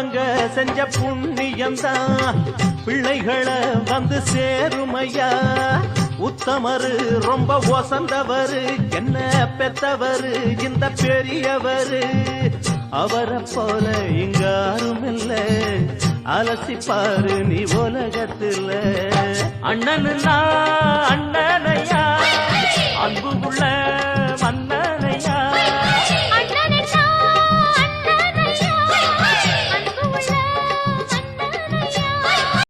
பெத்தவங்க செஞ்ச புண்ணியம்தான் பிள்ளைகளை வந்து சேருமையா. உத்தமரு ரொம்ப ஒசந்தவரு என்ன பெத்தவரு இந்த பெரியவரு. அவரை போல இங்காரும் இல்ல அலசிப்பாரு நீ உலகத்துல. அண்ணனுன்னா அண்ணனையா அன்பு உள்ள